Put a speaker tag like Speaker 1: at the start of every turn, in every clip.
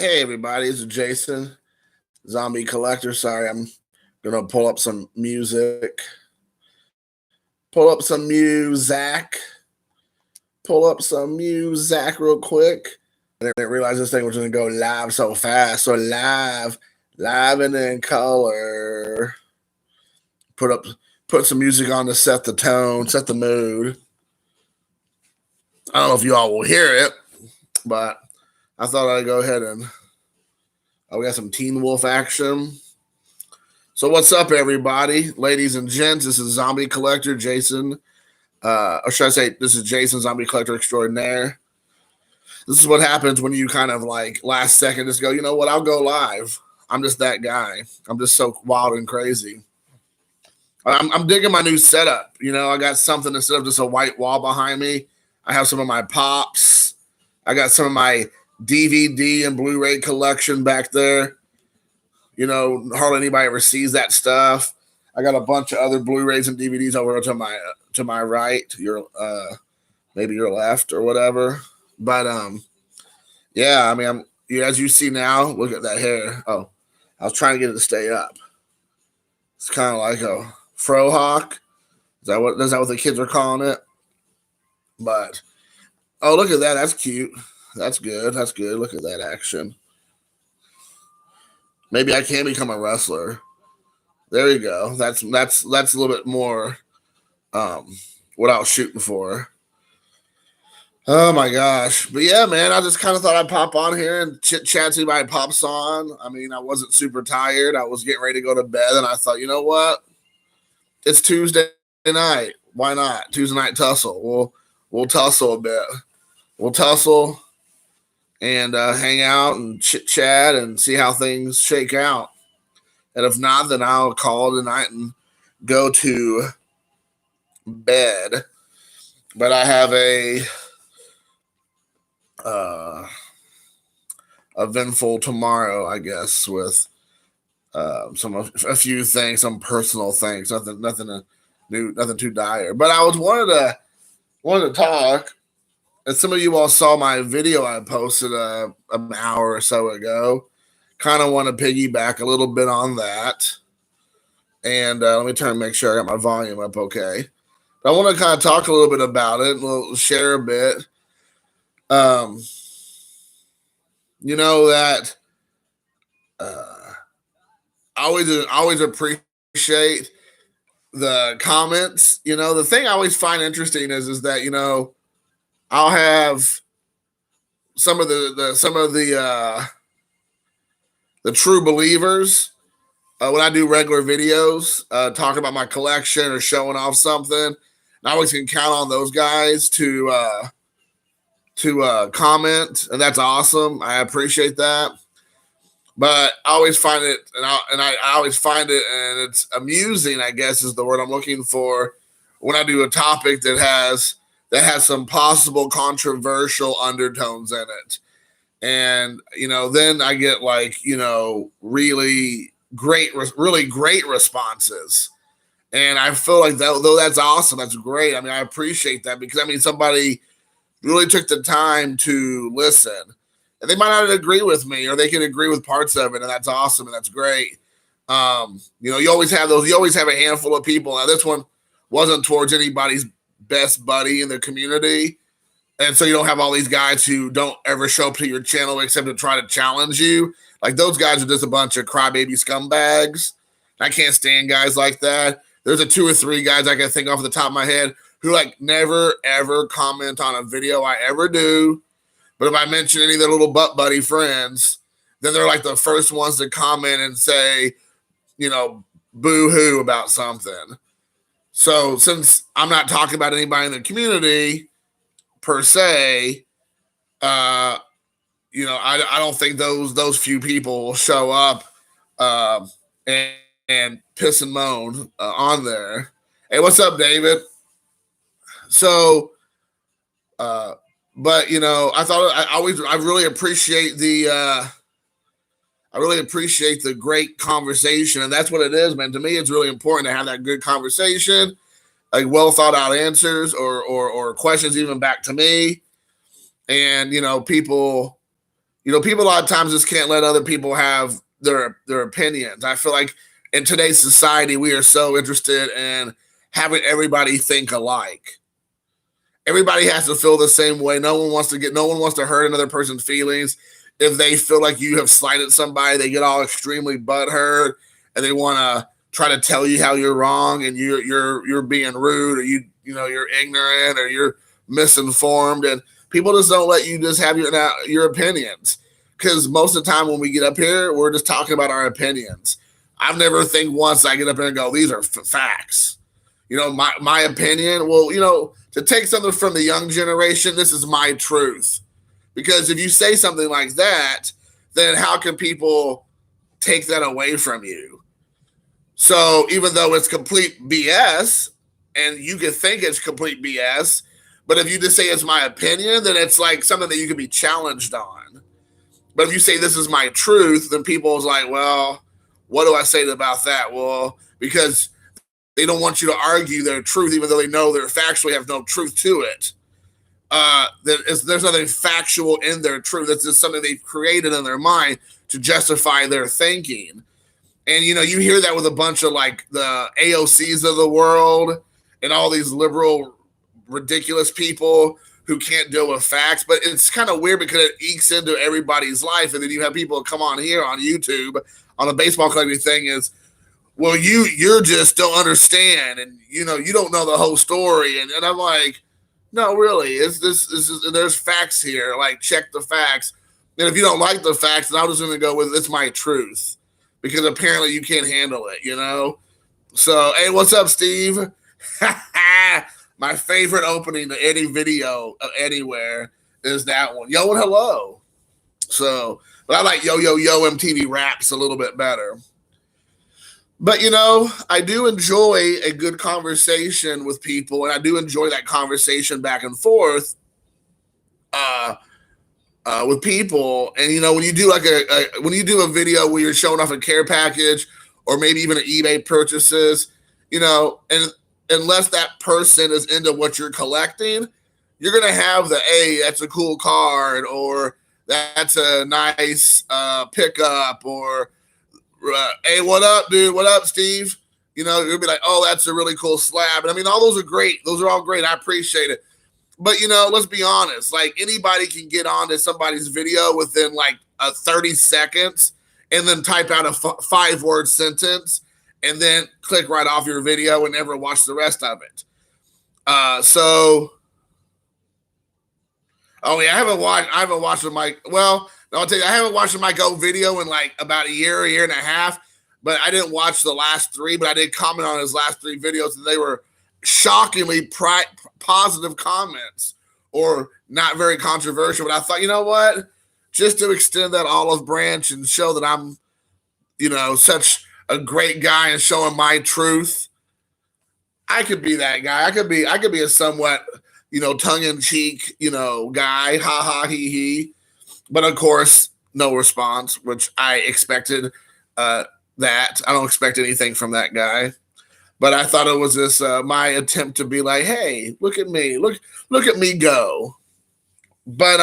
Speaker 1: Hey everybody, this is Jason, Zombie Collector. Sorry, I'm gonna pull up some music. Pull up some music. Pull up some music real quick. I didn't realize this thing was gonna go live so fast. So live and in color. Put some music on to set the tone, set the mood. I don't know if you all will hear it, but I thought I'd go ahead and we got some Teen Wolf action. So what's up, everybody, ladies and gents? This is Zombie Collector Jason, or should I say, this is Jason, Zombie Collector Extraordinaire. This is what happens when you kind of like last second just go, you know what? I'll go live. I'm just that guy. I'm just so wild and crazy. I'm digging my new setup. You know, I got something instead of just a white wall behind me. I have some of my pops. I got some of my DVD and Blu-ray collection back there. You know, hardly anybody ever sees that stuff. I got a bunch of other Blu-rays and DVDs over to my right, maybe your left or whatever. But yeah, I mean, as you see now, look at that hair. Oh, I was trying to get it to stay up. It's kind of like a frohawk. Is that what the kids are calling it? But oh, look at that. That's cute. That's good. That's good. Look at that action. Maybe I can become a wrestler. There you go. That's a little bit more what I was shooting for. Oh my gosh. But yeah, man, I just kind of thought I'd pop on here and chit chat to my pops on. I mean, I wasn't super tired. I was getting ready to go to bed, and I thought, you know what? It's Tuesday night. Why not? Tuesday night tussle. We'll tussle a bit. We'll tussle and hang out and chit chat and see how things shake out. And if not, then I'll call it a night and go to bed. But I have a eventful tomorrow, I guess, with a few things, some personal things, nothing new, nothing too dire. But I wanted to talk. And some of you all saw my video I posted an hour or so ago. Kind of want to piggyback a little bit on that. And let me make sure I got my volume up okay. But I want to kind of talk a little bit about it. We'll share a bit. You know that I always appreciate the comments. You know, the thing I always find interesting is that, you know, I'll have some of the true believers when I do regular videos, talking about my collection or showing off something. And I always can count on those guys to comment, and that's awesome. I appreciate that. But I always find it, and I always find it, and it's amusing, I guess is the word I'm looking for, when I do a topic that has some possible controversial undertones in it. And, you know, then I get like, you know, really great responses. And I feel like though that's awesome. That's great. I mean, I appreciate that because, I mean, somebody really took the time to listen. And they might not agree with me, or they can agree with parts of it, and that's awesome, and that's great. You know, you always have a handful of people. Now, this one wasn't towards anybody's best buddy in the community. And so you don't have all these guys who don't ever show up to your channel except to try to challenge you. Like, those guys are just a bunch of crybaby scumbags. I can't stand guys like that. There's a 2 or 3 guys I can think off the top of my head who like never, ever comment on a video I ever do. But if I mention any of their little butt buddy friends, then they're like the first ones to comment and say, you know, boo-hoo about something. So since I'm not talking about anybody in the community per se, you know, I don't think those few people will show up and piss and moan on there. Hey, what's up, David? So, but you know, I really appreciate the great conversation, and that's what it is, man. To me, it's really important to have that good conversation, like well thought out answers or questions even back to me, and you know, people People a lot of times just can't let other people have their opinions. I feel like in today's society, we are so interested in having everybody think alike. Everybody has to feel the same way. No one wants to hurt another person's feelings. If they feel like you have slighted somebody, they get all extremely butthurt and they want to try to tell you how you're wrong and you're being rude, or you're ignorant, or you're misinformed, and people just don't let you just have your opinions, because most of the time when we get up here, we're just talking about our opinions. I've never think once I get up here and go, these are facts. My opinion. Well, to take something from the young generation, this is my truth. Because if you say something like that, then how can people take that away from you? So even though it's complete BS, and you can think it's complete BS, but if you just say it's my opinion, then it's like something that you can be challenged on. But if you say this is my truth, then people's like, well, what do I say about that? Well, because they don't want you to argue their truth, even though they know they factually have no truth to it. There's nothing factual in their truth. That's just something they've created in their mind to justify their thinking. And, you hear that with a bunch of like the AOCs of the world and all these liberal, ridiculous people who can't deal with facts. But it's kind of weird because it ekes into everybody's life. And then you have people come on here on YouTube on a baseball collecting thing is, well, you just don't understand. And, you don't know the whole story. And I'm like, no, really, there's facts here. Like, check the facts. And if you don't like the facts, then I'm just going to go with it's my truth, because apparently you can't handle it, So, hey, what's up, Steve? My favorite opening to any video anywhere is that one. Yo and hello. So, but I like Yo MTV Raps a little bit better. But, I do enjoy a good conversation with people, and I do enjoy that conversation back and forth with people. And, when you do when you do a video where you're showing off a care package or maybe even an eBay purchases, and unless that person is into what you're collecting, you're going to have hey, that's a cool card, or that's a nice pickup, or hey, what up, dude? What up, Steve? You'll be like, oh, that's a really cool slab. And I mean, all those are great. Those are all great. I appreciate it. But, let's be honest. Like, anybody can get onto somebody's video within like 30 seconds and then type out a 5-word sentence and then click right off your video and never watch the rest of it. Oh yeah, I haven't watched the Mike. Well, no, I'll tell you, I haven't watched the Mike O video in like about a year and a half. But I didn't watch the last 3. But I did comment on his last 3 videos, and they were shockingly positive comments, or not very controversial. But I thought, you know what? Just to extend that olive branch and show that I'm, such a great guy and showing my truth, I could be that guy. I could be a somewhat, tongue-in-cheek, guy, ha ha he he. But of course, no response, which I expected. That I don't expect anything from that guy. But I thought it was this my attempt to be like, hey, look at me, look at me go. But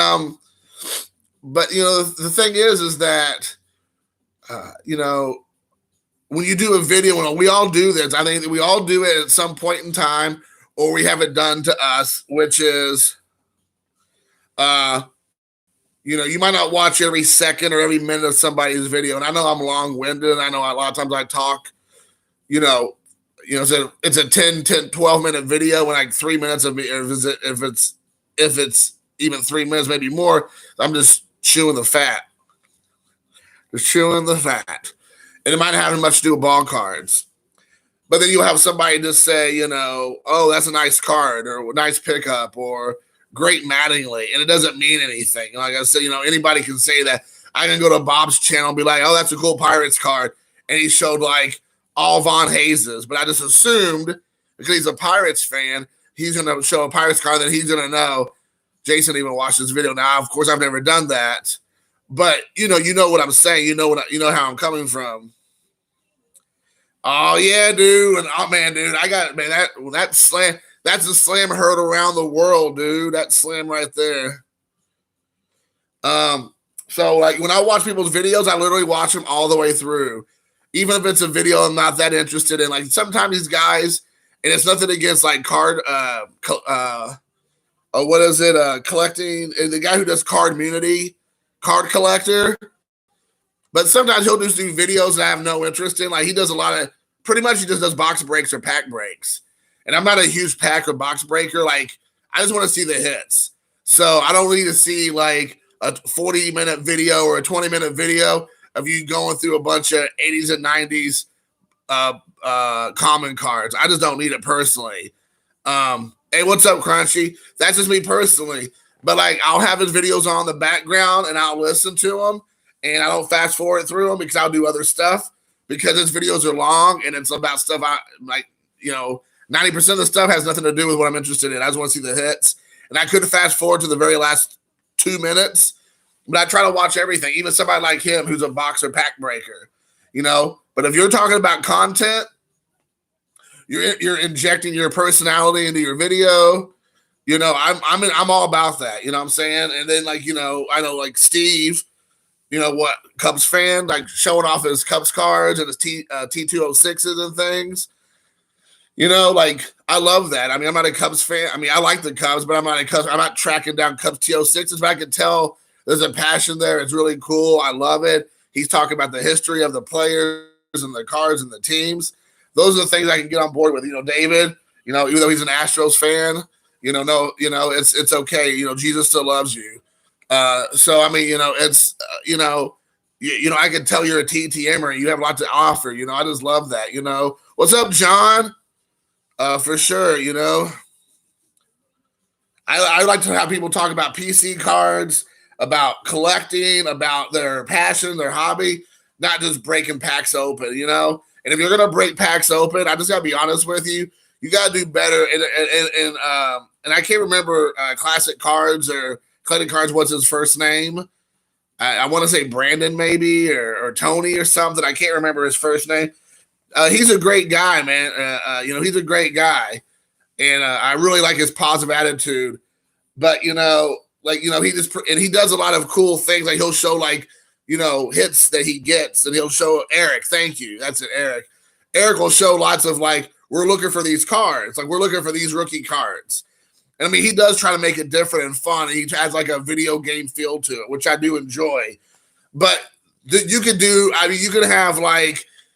Speaker 1: the thing is that when you do a video, and we all do this, I think that we all do it at some point in time, or we have it done to us, which is you might not watch every second or every minute of somebody's video. And I know I'm long-winded, and I know a lot of times I talk, so it's a 10, 12 minute video, and like 3 minutes of me, if it's even 3 minutes, maybe more, I'm just chewing the fat. And it might not have much to do with ball cards. But then you'll have somebody just say, oh, that's a nice card, or a nice pickup, or great Mattingly, and it doesn't mean anything. Like I said, anybody can say that. I can go to Bob's channel and be like, oh, that's a cool Pirates card, and he showed like all Von Hayes's, but I just assumed because he's a Pirates fan, he's going to show a Pirates card that he's going to know. Jason even watched this video. Now, of course, I've never done that, but you know what I'm saying. You know how I'm coming from. Oh yeah, dude, and oh man, dude, I got that slam. That's a slam heard around the world, dude. That slam right there. So like when I watch people's videos, I literally watch them all the way through, even if it's a video I'm not that interested in. Like sometimes these guys, and it's nothing against like what is it? Collecting, the guy who does card collector. But sometimes he'll just do videos that I have no interest in. Like he does a lot of, pretty much he just does box breaks or pack breaks. And I'm not a huge pack or box breaker. Like I just want to see the hits. So I don't need to see like a 40-minute video or a 20-minute video of you going through a bunch of 80s and 90s common cards. I just don't need it personally. Hey, what's up, Crunchy? That's just me personally. But like I'll have his videos on the background and I'll listen to them. And I don't fast forward through them because I'll do other stuff because his videos are long and it's about stuff I like, 90% of the stuff has nothing to do with what I'm interested in. I just want to see the hits. And I could fast forward to the very last 2 minutes, but I try to watch everything, even somebody like him who's a boxer pack breaker, But if you're talking about content, you're injecting your personality into your video. I'm all about that. You know what I'm saying? And then I know like Steve, Cubs fan, like showing off his Cubs cards and his T206s and things. Like I love that. I mean, I'm not a Cubs fan. I mean, I like the Cubs, but I'm not tracking down Cubs T06s, but I can tell there's a passion there. It's really cool. I love it. He's talking about the history of the players and the cards and the teams. Those are the things I can get on board with. David, even though he's an Astros fan, it's okay. Jesus still loves you. So I mean, it's I can tell you're a TTMer and you have a lot to offer. I just love that. What's up, John? For sure. I like to have people talk about PC cards, about collecting, about their passion, their hobby, not just breaking packs open. And if you're gonna break packs open, I just gotta be honest with you. You gotta do better. And I can't remember Classic Cards or Collecting Cards. What's his first name? I want to say Brandon maybe or Tony or something. I can't remember his first name. He's a great guy, man. He's a great guy, and I really like his positive attitude. But he does a lot of cool things. Like he'll show hits that he gets, and he'll show Eric. Thank you. That's it, Eric. Eric will show lots of we're looking for these cards. Like we're looking for these rookie cards. And I mean, he does try to make it different and fun. And he has a video game feel to it, which I do enjoy. But you could have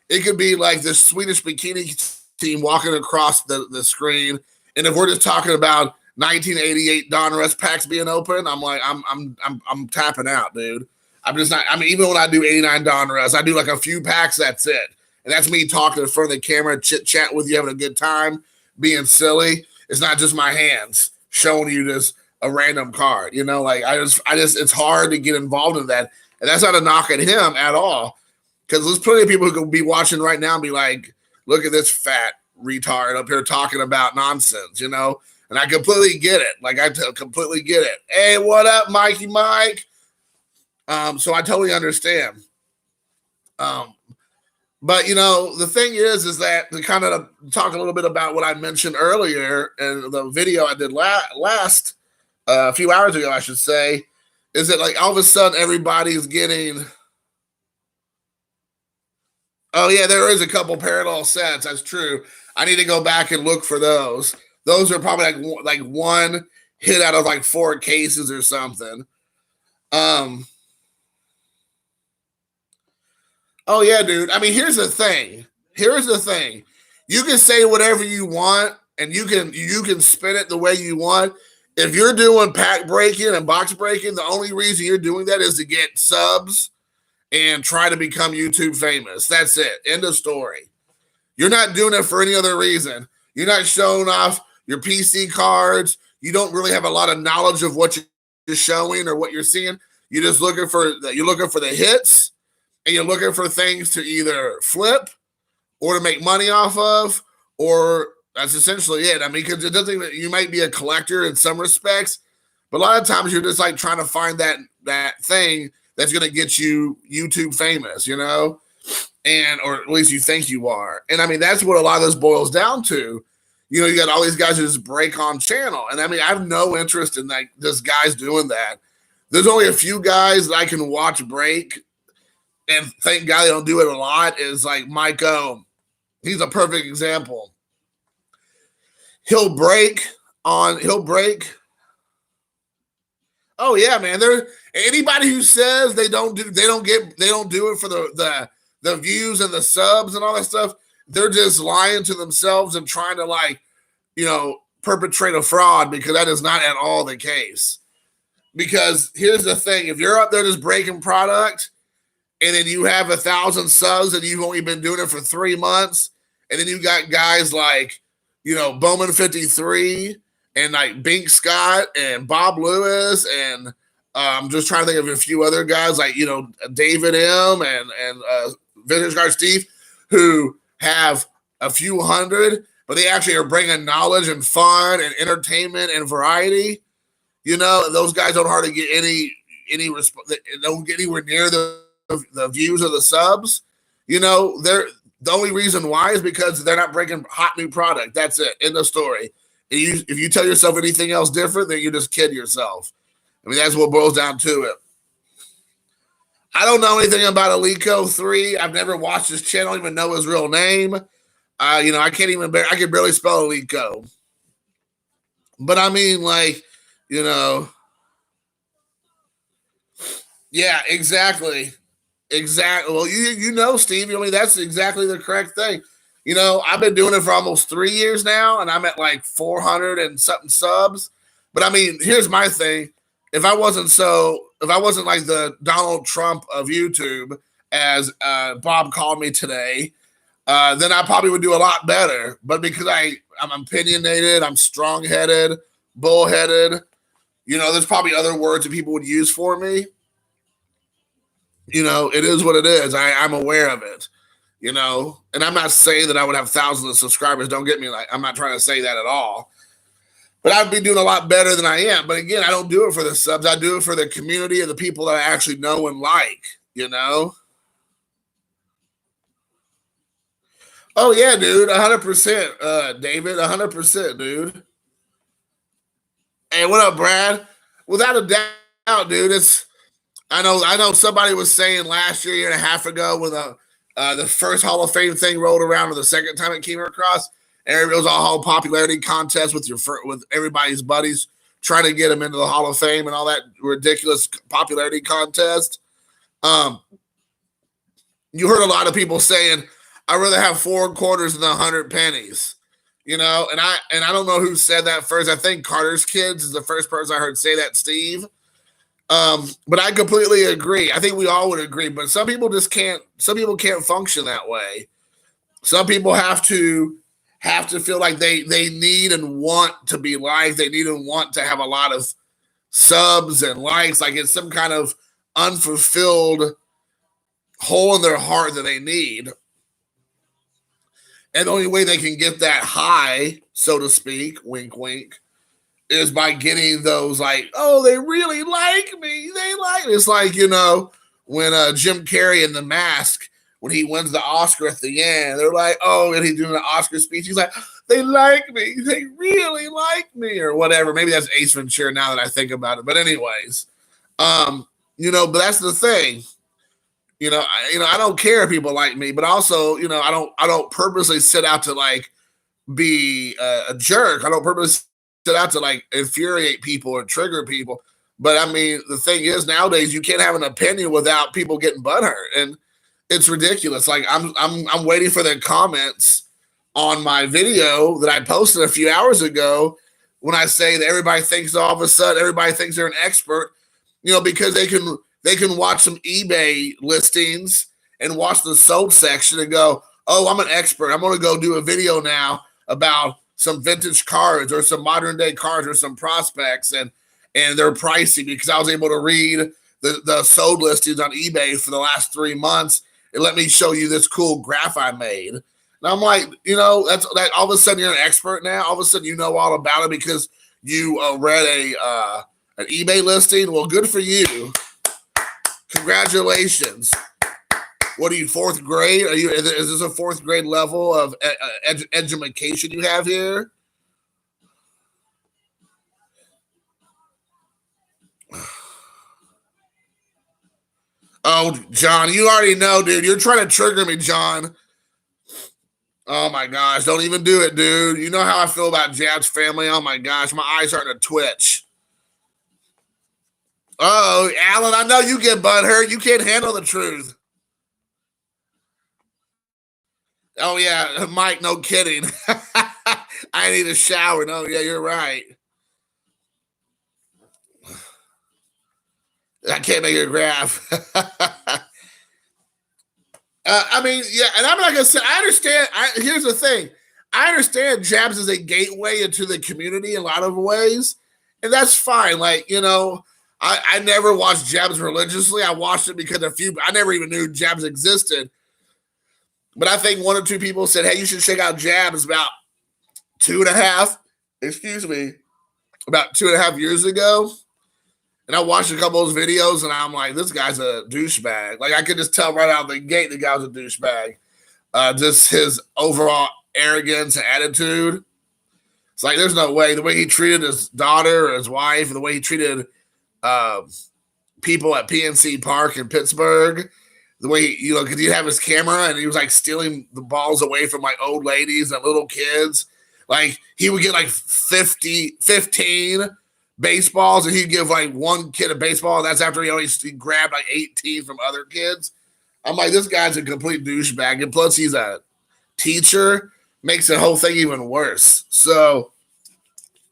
Speaker 1: it could be like the Swedish bikini team walking across the screen. And if we're just talking about 1988 Donruss packs being open, I'm tapping out, dude. I'm just not. I mean, even when I do 89 Donruss, I do a few packs. That's it. And that's me talking in front of the camera, chit-chat with you, having a good time, being silly. It's not just my hands showing you just a random card. It's hard to get involved in that. And that's not a knock at him at all. Because there's plenty of people who could be watching right now and be like, look at this fat retard up here talking about nonsense, And I completely get it. Completely get it. Hey, what up, Mikey Mike? So I totally understand. But, the thing is that to kind of talk a little bit about what I mentioned earlier in the video I did last a few hours ago, I should say, is that all of a sudden everybody's getting, oh yeah, there is a couple parallel sets. That's true. I need to go back and look for those. Those are probably like one hit out of 4 cases or something. Oh yeah, dude. I mean, here's the thing. You can say whatever you want, and you can spin it the way you want. If you're doing pack breaking and box breaking, the only reason you're doing that is to get subs and try to become YouTube famous. That's it. End of story. You're not doing it for any other reason. You're not showing off your PC cards. You don't really have a lot of knowledge of what you're showing or what you're seeing. You're just looking for the hits. And you're looking for things to either flip or to make money off of, or that's essentially it. I mean, because it doesn't even, you might be a collector in some respects, but a lot of times you're just trying to find that thing that's going to get you YouTube famous, and or at least you think you are. And I mean, that's what a lot of this boils down to. You got all these guys who just break on channel, and I mean, I have no interest in this guys doing that. There's only a few guys that I can watch break, and thank God they don't do it a lot. Is like Mike O. He's a perfect example. He'll break. Oh yeah, man. There anybody who says they don't do it for the views and the subs and all that stuff, they're just lying to themselves and trying to perpetrate a fraud, because that is not at all the case. Because here's the thing, if you're up there just breaking product and then you have 1,000 subs and you've only been doing it for 3 months, and then you got guys like, Bowman 53 and like Bink Scott and Bob Lewis, and I'm just trying to think of a few other guys like, David M and Vintage Guard Steve, who have a few hundred, but they actually are bringing knowledge and fun and entertainment and variety. Those guys don't hardly get any they don't get anywhere near the views or the subs. They're the only reason why is because they're not breaking hot new product. That's it. End of story. If you tell yourself anything else different, then you just kid yourself. I mean, that's what boils down to it. I don't know anything about Alico 3. I've never watched his channel. I don't even know his real name. I can barely spell Alico. But I mean, yeah, exactly. Exactly. Well, Steve, that's exactly the correct thing. I've been doing it for almost 3 years now, and I'm at like 400 and something subs. But I mean, here's my thing. If I wasn't like the Donald Trump of YouTube, as Bob called me today, then I probably would do a lot better. But because I'm opinionated, I'm strong-headed, bullheaded, there's probably other words that people would use for me. It is what it is. I'm aware of it, and I'm not saying that I would have thousands of subscribers. Don't get me, I'm not trying to say that at all. But I'd be doing a lot better than I am. But again, I don't do it for the subs. I do it for the community and the people that I actually know and like, Oh, yeah, dude. 100%, David. 100%, dude. Hey, what up, Brad? Without a doubt, dude, I know somebody was saying last year and a half ago when the first Hall of Fame thing rolled around, or the second time it came across, and it was a whole popularity contest with everybody's buddies trying to get them into the Hall of Fame and all that ridiculous popularity contest. You heard a lot of people saying, "I'd rather have 4 quarters than 100 pennies." And I don't know who said that first. I think Carter's Kids is the first person I heard say that, Steve. But I completely agree. I think we all would agree, but some people can't function that way. Some people have to feel like they need and want to be liked. They need and want to have a lot of subs and likes. Like it's some kind of unfulfilled hole in their heart that they need. And the only way they can get that high, so to speak, wink, wink, is by getting those oh, they really like me. They like me. It's like, when Jim Carrey in The Mask, when he wins the Oscar at the end, they're like, oh, and he's doing an Oscar speech. He's like, they like me. They really like me, or whatever. Maybe that's Ace Ventura now that I think about it. But anyways, but that's the thing. I don't care if people like me, but also, I don't purposely set out to be a jerk. I don't purposely set out to infuriate people or trigger people. But I mean, the thing is, nowadays you can't have an opinion without people getting butthurt, and it's ridiculous. I'm waiting for the comments on my video that I posted a few hours ago when I say that everybody thinks all of a sudden everybody thinks they're an expert, because they can watch some eBay listings and watch the sold section and go, oh, I'm an expert. I'm going to go do a video now about some vintage cards or some modern day cards or some prospects and their pricing, because I was able to read the sold listings on eBay for the last 3 months. And let me show you this cool graph I made. And I'm like, that's all of a sudden you're an expert now. All of a sudden you know all about it because you read an eBay listing. Well, good for you. Congratulations. What are you, 4th grade? Is this a 4th grade level of education you have here? Oh, John, you already know, dude. You're trying to trigger me, John. Oh my gosh, don't even do it, dude. You know how I feel about Jab's family. Oh my gosh, my eyes starting to twitch. Oh, Alan, I know you get butthurt. You can't handle the truth. Oh yeah, Mike, no kidding. I need a shower. No, yeah, you're right. I can't make a graph. I mean, yeah, and I'm not gonna say I understand. Here's the thing: I understand Jabs is a gateway into the community in a lot of ways, and that's fine. Like I never watched Jabs religiously. I watched it because I never even knew Jabs existed. But I think one or two people said, "Hey, you should check out Jabs." About 2.5 years ago. And I watched a couple of those videos, and I'm like, this guy's a douchebag. Like, I could just tell right out of the gate the guy was a douchebag. Just his overall arrogance and attitude. It's like, there's no way. The way he treated his daughter or his wife, and the way he treated people at PNC Park in Pittsburgh, the way, because he'd have his camera, and he was, like, stealing the balls away from, like, old ladies and little kids. Like, he would get, like, 15 baseballs, and he'd give like one kid a baseball, and that's after he grabbed like 18 from other kids. I'm like, this guy's a complete douchebag, and plus he's a teacher, makes the whole thing even worse. So,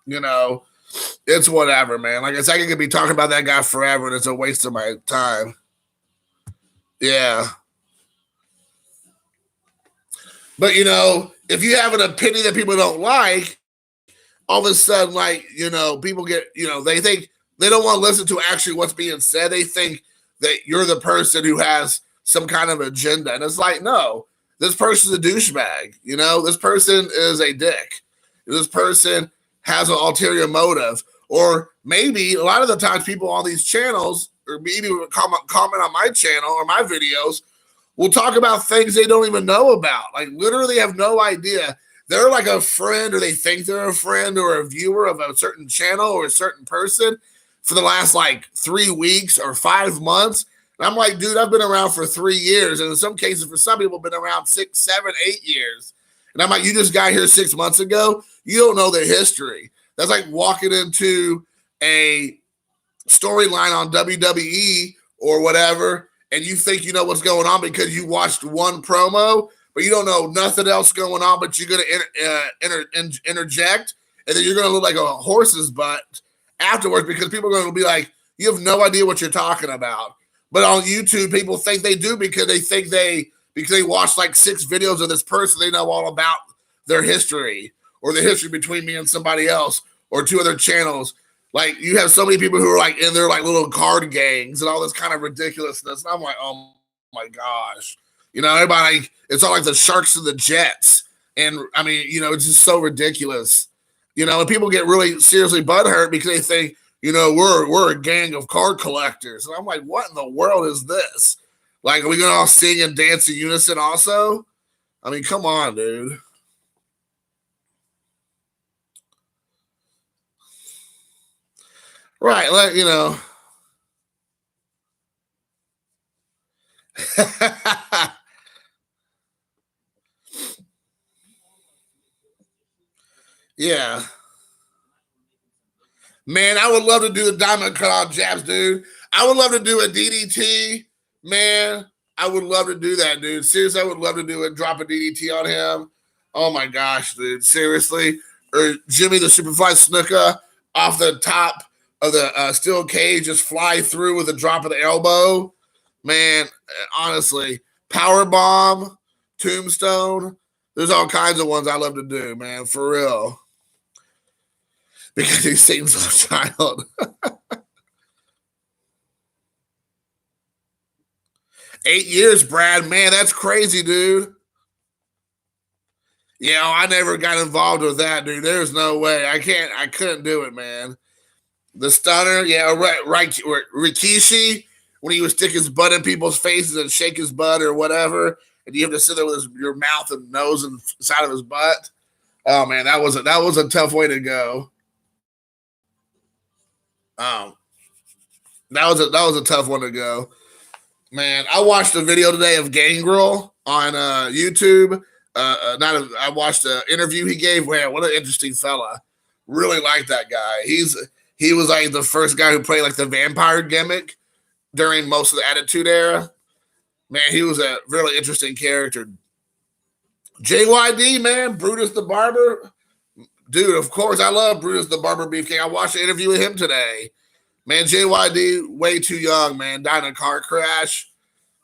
Speaker 1: it's whatever, man. Like I said, I could be talking about that guy forever, and it's a waste of my time. Yeah. But if you have an opinion that people don't like, all of a sudden, like, people get, they think they don't want to listen to actually what's being said. They think that you're the person who has some kind of agenda. And it's like, no, this person's a douchebag. This person is a dick. This person has an ulterior motive. Or maybe a lot of the times people on these channels, or maybe comment on my channel or my videos, will talk about things they don't even know about. Like, literally have no idea. They're like a friend, or they think they're a friend or a viewer of a certain channel or a certain person for the last like 3 weeks or 5 months. And I'm like, dude, I've been around for 3 years. And in some cases, for some people, been around 6, 7, 8 years. And I'm like, you just got here 6 months ago. You don't know the history. That's like walking into a storyline on WWE or whatever, and you think you know what's going on because you watched one promo, but you don't know nothing else going on, but you're going to interject, and then you're going to look like a horse's butt afterwards because people are going to be like, you have no idea what you're talking about. But on YouTube, people think they do because they watch like 6 videos of this person. They know all about their history or the history between me and somebody else or 2 other channels. Like, you have so many people who are like in their like little card gangs and all this kind of ridiculousness. And I'm like, oh my gosh. Everybody, it's all like the Sharks and the Jets. And I mean, it's just so ridiculous. And people get really seriously butthurt because they think, we're a gang of card collectors. And I'm like, what in the world is this? Like, are we going to all sing and dance in unison also? I mean, come on, dude. Right, like, yeah. Man, I would love to do the diamond cut on Jabs, dude. I would love to do a DDT. Man, I would love to do that, dude. Seriously, I would love to do it. Drop a DDT on him. Oh my gosh, dude. Seriously. Or Jimmy the Superfly Snuka off the top of the steel cage, just fly through with a drop of the elbow. Man, honestly, power bomb, tombstone. There's all kinds of ones I love to do, man, for real. Because he seems so child. 8 years, Brad. Man, that's crazy, dude. Yeah, I never got involved with that, dude. There's no way. I couldn't do it, man. The stunner, yeah, right. Rikishi, when he would stick his butt in people's faces and shake his butt or whatever, and you have to sit there with your mouth and nose and side of his butt. Oh man, that was a tough way to go. That was a tough one to go. Man, I watched a video today of Gangrel on YouTube. I watched an interview he gave. Man, what an interesting fella. Really like that guy. He was like the first guy who played like the vampire gimmick during most of the Attitude Era. Man, he was a really interesting character. JYD, man, Brutus the Barber. Dude, of course, I love Brutus the Barber Beefcake. I watched an interview with him today. Man, JYD, way too young, man. Died in a car crash.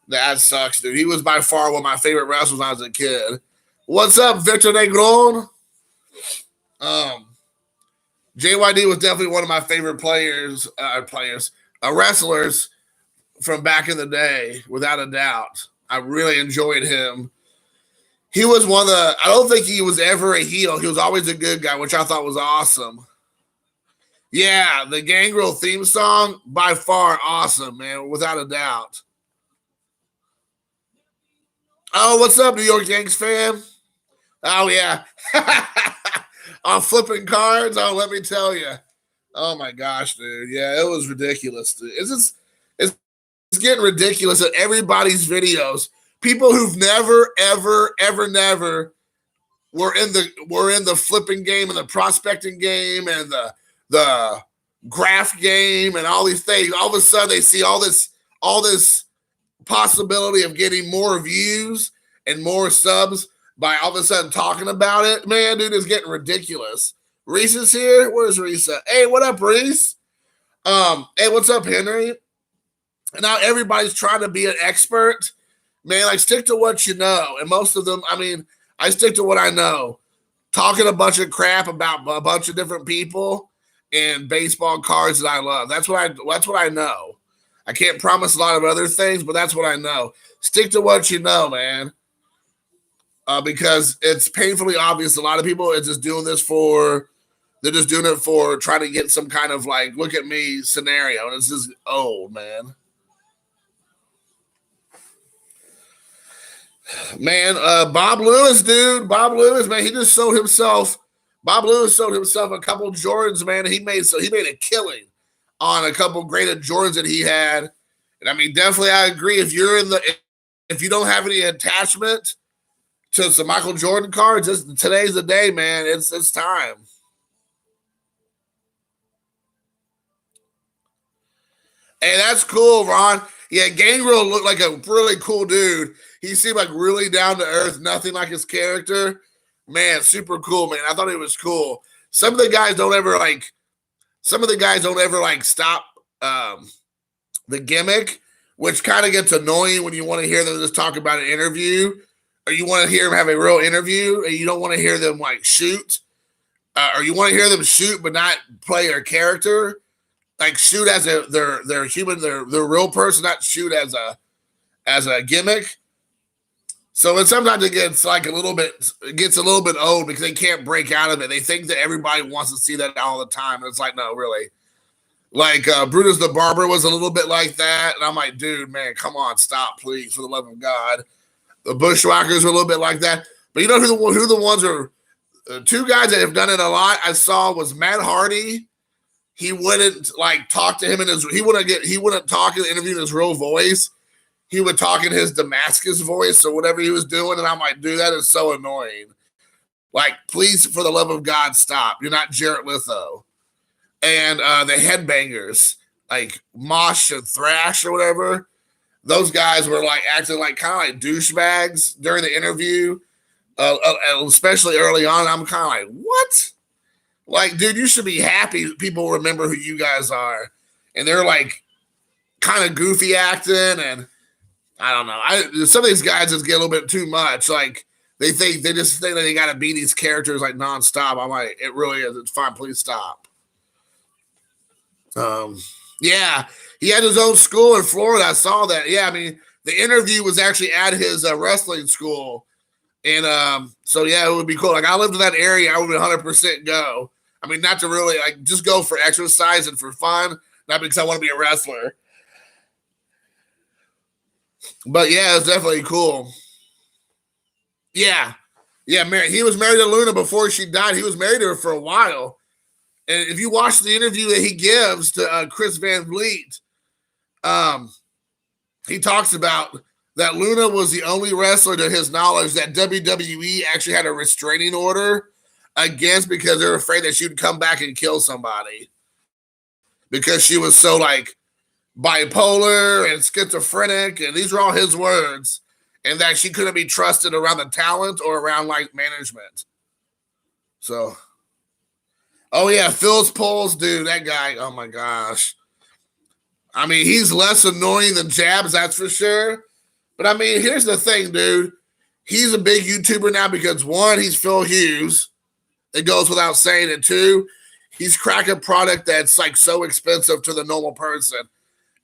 Speaker 1: That sucks, dude. He was by far one of my favorite wrestlers when I was a kid. What's up, Victor Negron? JYD was definitely one of my favorite wrestlers from back in the day, without a doubt. I really enjoyed him. He was one of the, I don't think he was ever a heel. He was always a good guy, which I thought was awesome. Yeah, the Gangrel theme song, by far awesome, man, without a doubt. Oh, what's up, New York Yankees fan? Oh, yeah. On flipping cards, oh, let me tell you. Oh, my gosh, dude. Yeah, it was ridiculous. Dude. It's getting ridiculous at everybody's videos. People who've never, never were in the flipping game and the prospecting game and the graph game and all these things. All of a sudden, they see all this possibility of getting more views and more subs by all of a sudden talking about it. Man, dude, it's getting ridiculous. Reese is here. Where's Reese at? Hey, what up, Reese? Hey, what's up, Henry? And now everybody's trying to be an expert. Man, like, stick to what you know. And most of them, I mean, I stick to what I know. Talking a bunch of crap about a bunch of different people and baseball cards that I love. That's what I know. I can't promise a lot of other things, but that's what I know. Stick to what you know, man. Because it's painfully obvious a lot of people are just doing this they're just doing it for trying to get some kind of like, look at me scenario. And it's just old, man. Man, Bob Lewis, dude. Bob Lewis, man, he just sold himself. Bob Lewis sold himself a couple Jordans, man. He made a killing on a couple graded Jordans that he had. And I mean, definitely I agree. If you don't have any attachment to some Michael Jordan cards, today's the day, man. It's time. Hey, that's cool, Ron. Yeah, Gangrel looked like a really cool dude. He seemed like really down to earth, nothing like his character. Man, super cool, man. I thought it was cool. Some of the guys don't ever stop the gimmick, which kind of gets annoying when you want to hear them just talk about an interview, or you want to hear them have a real interview, and you don't want to hear them like shoot, or you want to hear them shoot but not play their character, like shoot as they're human, they're real person, not shoot as a gimmick. So sometimes it gets a little bit old because they can't break out of it. They think that everybody wants to see that all the time. And it's like, no, really. Like Brutus the Barber was a little bit like that. And I'm like, dude, man, come on, stop, please, for the love of God. The Bushwhackers were a little bit like that. But you know who the ones are? Two guys that have done it a lot I saw was Matt Hardy. He wouldn't talk to him he wouldn't talk in the interview in his real voice. He would talk in his Damascus voice or whatever he was doing. And I'm like, dude, that is so annoying. Like, please, for the love of God, stop. You're not Jared Litho. And the Headbangers, like Mosh and Thrash or whatever, those guys were like acting like kind of like douchebags during the interview, especially early on. I'm kind of like, what? Like, dude, you should be happy people remember who you guys are. And they're like kind of goofy acting, and I don't know. Some of these guys just get a little bit too much. Like they just think that they got to be these characters like nonstop. I'm like, it really is. It's fine. Please stop. Yeah, he had his own school in Florida. I saw that. Yeah, I mean, the interview was actually at his wrestling school, and so yeah, it would be cool. Like I lived in that area, I would 100% go. I mean, not to really just go for exercise and for fun, not because I want to be a wrestler. But yeah, it's definitely cool. Yeah. He was married to Luna before she died. He was married to her for a while. And if you watch the interview that he gives to Chris Van Vliet, he talks about that Luna was the only wrestler to his knowledge that WWE actually had a restraining order against because they're afraid that she'd come back and kill somebody because she was so like bipolar and schizophrenic, and these are all his words, and that she couldn't be trusted around the talent or around like management. So, oh yeah, Phil's Pulls, dude, that guy, oh my gosh. I mean, he's less annoying than Jabs, that's for sure. But I mean, here's the thing, dude. He's a big YouTuber now because one, he's Phil Hughes. It goes without saying it. Two, he's cracking a product that's like so expensive to the normal person,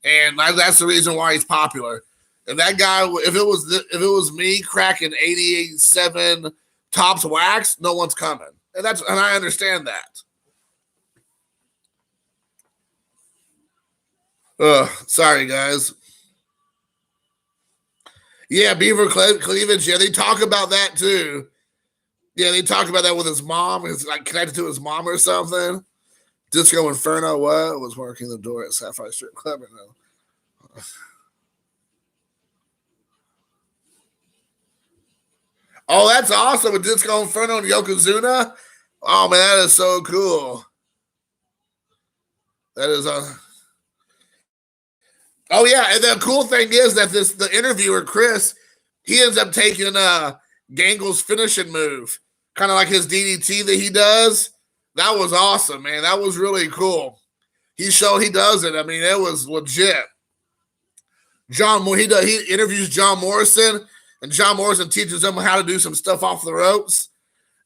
Speaker 1: and that's the reason why he's popular. And that guy, if it was me cracking 87 tops wax, no one's coming, and I understand that. Sorry guys. Yeah, beaver cleavage. Yeah, they talk about that too. Yeah, they talk about that with his mom. It's like connected to his mom or something. Disco Inferno, what? Was working the door at Sapphire Strip Club. No. Oh, that's awesome with Disco Inferno and Yokozuna. Oh man, that is so cool. That is Oh yeah, and the cool thing is that the interviewer Chris, he ends up taking Gangle's finishing move, kind of like his DDT that he does. That was awesome, man. That was really cool. He showed he does it. I mean, it was legit. He interviews John Morrison, and John Morrison teaches him how to do some stuff off the ropes.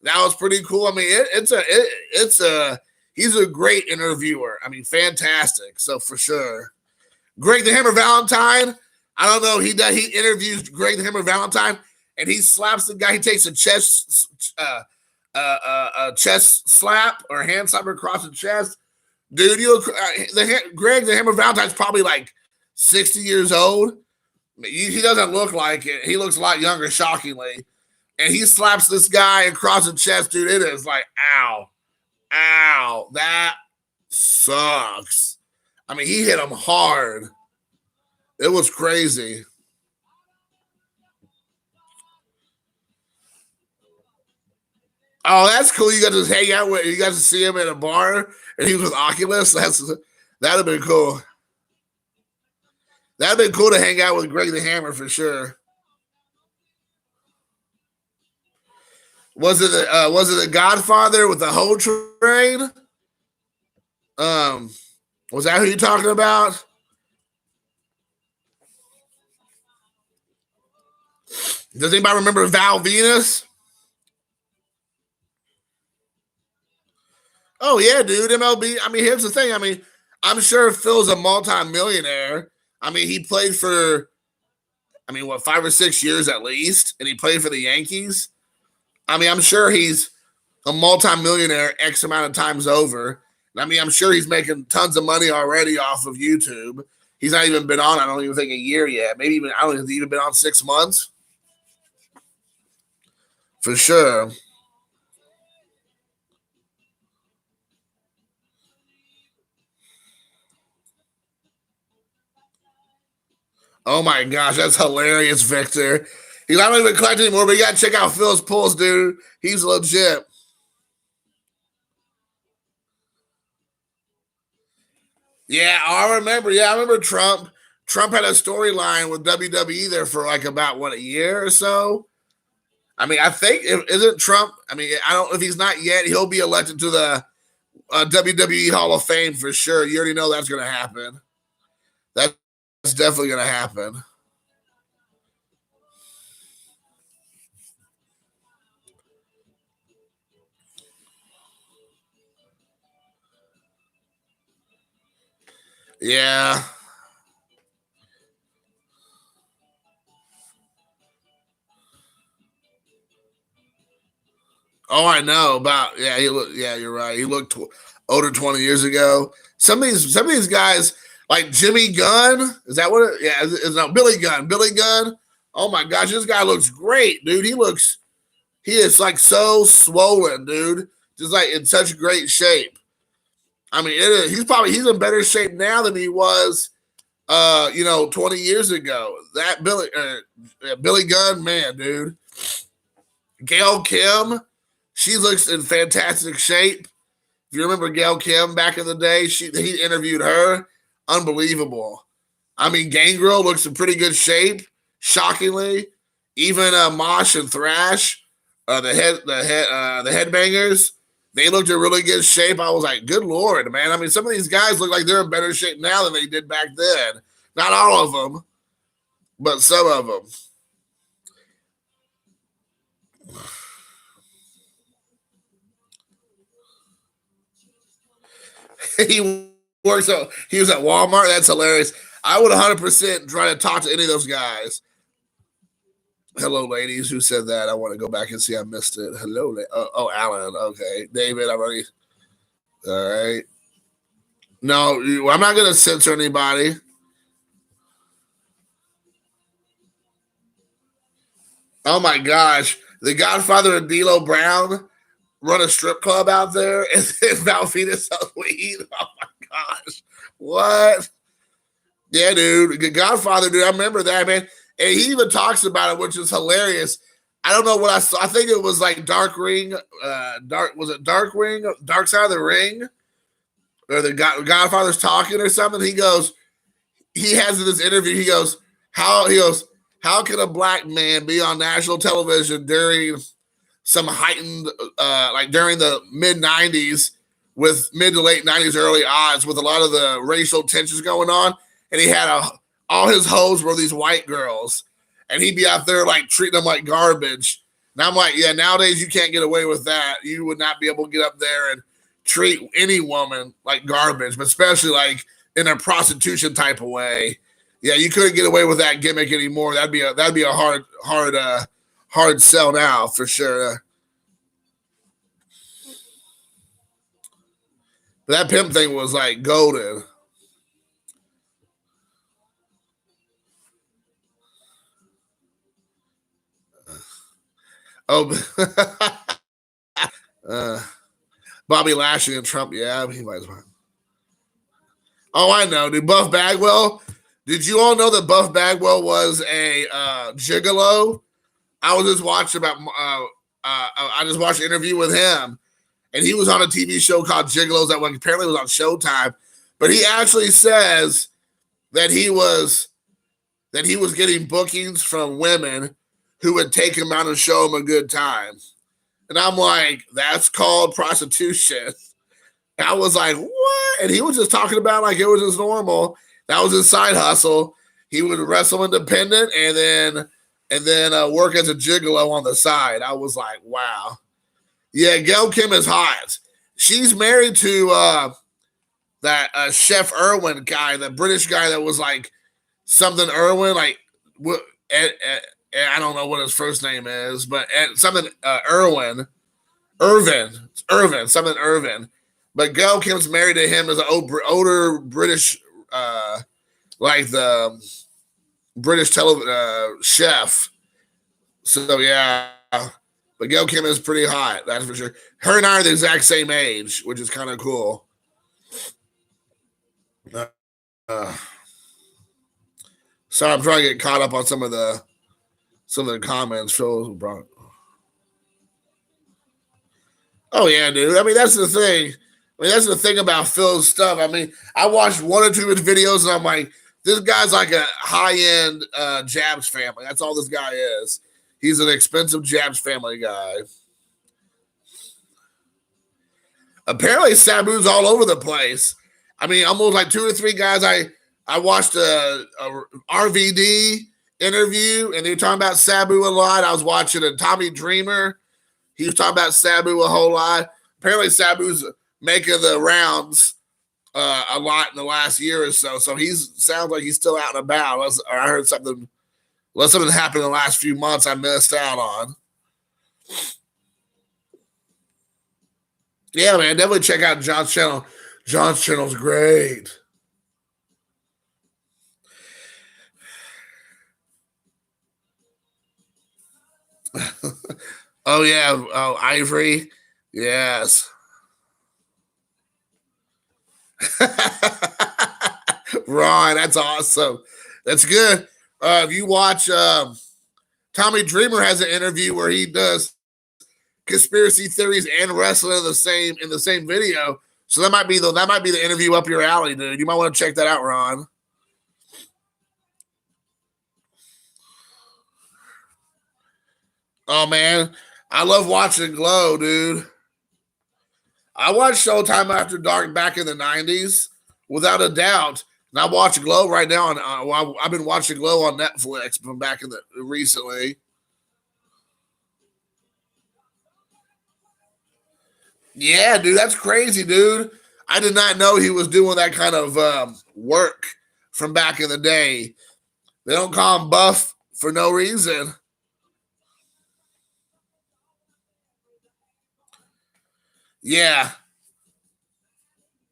Speaker 1: That was pretty cool. I mean, he's a great interviewer. I mean, fantastic. So for sure. Greg the Hammer Valentine. I don't know. He interviews Greg the Hammer Valentine, and he slaps the guy. He takes a chest slap or hand slap across the chest. Dude, Greg the Hammer Valentine's probably like 60 years old. He doesn't look like it. He looks a lot younger, shockingly. And he slaps this guy across the chest, dude. It is like, ow, that sucks. I mean, he hit him hard. It was crazy. Oh, that's cool. You got to hang out with. You got to see him at a bar, and he was with Oculus. That'd have been cool. That'd been cool to hang out with Greg the Hammer for sure. Was it the Godfather with the whole train? Was that who you're talking about? Does anybody remember Val Venus? Oh yeah, dude, MLB. I mean, here's the thing. I mean, I'm sure Phil's a multi-millionaire. I mean, he played for, 5 or 6 years at least, and he played for the Yankees. I mean, I'm sure he's a multi-millionaire X amount of times over. I mean, I'm sure he's making tons of money already off of YouTube. He's not even been on, I don't even think, a year yet. Maybe even, I don't think he's even been on 6 months. For sure. Oh my gosh, that's hilarious, Victor. He's not even collecting anymore, but you gotta check out Phil's Pulls, dude. He's legit. Yeah, I remember. Yeah, I remember Trump. Trump had a storyline with WWE there for like about a year or so. I mean, I think isn't Trump. I mean, I don't. If he's not yet, he'll be elected to the WWE Hall of Fame for sure. You already know that's going to happen. That's definitely going to happen. Yeah. Oh, I know about. Yeah, yeah, you're right. He looked older 20 years ago. Some of these guys, like Jimmy Gunn, is that what? Yeah, is no Billy Gunn. Billy Gunn. Oh my gosh, this guy looks great, dude. He is like so swollen, dude. Just like in such great shape. I mean, he's in better shape now than he was 20 years ago. That Billy Gunn, man, dude. Gail Kim, she looks in fantastic shape. If you remember Gail Kim back in the day, he interviewed her. Unbelievable. I mean, Gangrel looks in pretty good shape. Shockingly, even Mosh and Thrash, the headbangers, they looked in really good shape. I was like, good lord, man. I mean, some of these guys look like they're in better shape now than they did back then. Not all of them, but some of them. he he was at Walmart. That's hilarious. I would 100% try to talk to any of those guys. Hello, ladies. Who said that? I want to go back and see. I missed it. Hello, Alan. Okay, David. I'm already. All right. No, I'm not going to censor anybody. Oh my gosh, the Godfather and D'Lo Brown run a strip club out there and Valfina sells weed. Oh my gosh, what? Yeah, dude, the Godfather, dude. I remember that, man. And he even talks about it, which is hilarious. I don't know what I saw. I think it was like Dark Ring. Was it Dark Ring? Dark Side of the Ring? Or the Godfather's talking or something. He has in this interview, how can a black man be on national television during some heightened, like during the mid 90s with mid to late 90s, early odds with a lot of the racial tensions going on. And he had all his hoes were these white girls and he'd be out there like treating them like garbage. And I'm like, yeah, nowadays you can't get away with that. You would not be able to get up there and treat any woman like garbage, but especially like in a prostitution type of way. Yeah, you couldn't get away with that gimmick anymore. That'd be a hard sell now for sure. But that pimp thing was like golden. Oh, Bobby Lashley and Trump. Yeah, he might as well. Oh, I know, dude. Buff Bagwell. Did you all know that Buff Bagwell was a gigolo? I was just watching about. I just watched an interview with him, and he was on a TV show called Gigolos that apparently was on Showtime. But he actually says that he was getting bookings from women who would take him out and show him a good time. And I'm like, that's called prostitution. And I was like, what? And he was just talking about like it was just normal. That was his side hustle. He would wrestle independent and then work as a gigolo on the side. I was like, wow. Yeah, Gail Kim is hot. She's married to that Chef Irwin guy, the British guy that was like something Irwin, like I don't know what his first name is, but something Irwin, something Irvin. But Gail Kim's married to him as an older British, like the British chef. So yeah, but Gail Kim is pretty hot, that's for sure. Her and I are the exact same age, which is kind of cool. So I'm trying to get caught up on some of the comments. Phil brought. Oh yeah, dude. I mean, that's the thing. That's the thing about Phil's stuff. I mean, I watched one or two of his videos, and I'm like, this guy's like a high-end Jabs family. That's all this guy is. He's an expensive Jabs family guy. Apparently, Sabu's all over the place. I mean, almost like two or three guys. I watched a RVD interview, and they were talking about Sabu a lot. I was watching a Tommy Dreamer. He was talking about Sabu a whole lot. Apparently, Sabu's making the rounds a lot in the last year or so. So sounds like he's still out and about. I heard something. Unless something happened in the last few months I missed out on. Yeah, man, definitely check out John's channel. John's channel's great. Oh yeah, oh Ivory, yes. Ron, that's awesome. That's good. If you watch, Tommy Dreamer has an interview where he does conspiracy theories and wrestling in the same video. So that might be the interview up your alley, dude. You might want to check that out, Ron. Oh man, I love watching Glow, dude. I watched Showtime After Dark back in the '90s, without a doubt. And I watch Glow right now, and I've been watching Glow on Netflix from back in the recently. Yeah, dude, that's crazy, dude. I did not know he was doing that kind of work from back in the day. They don't call him Buff for no reason. Yeah,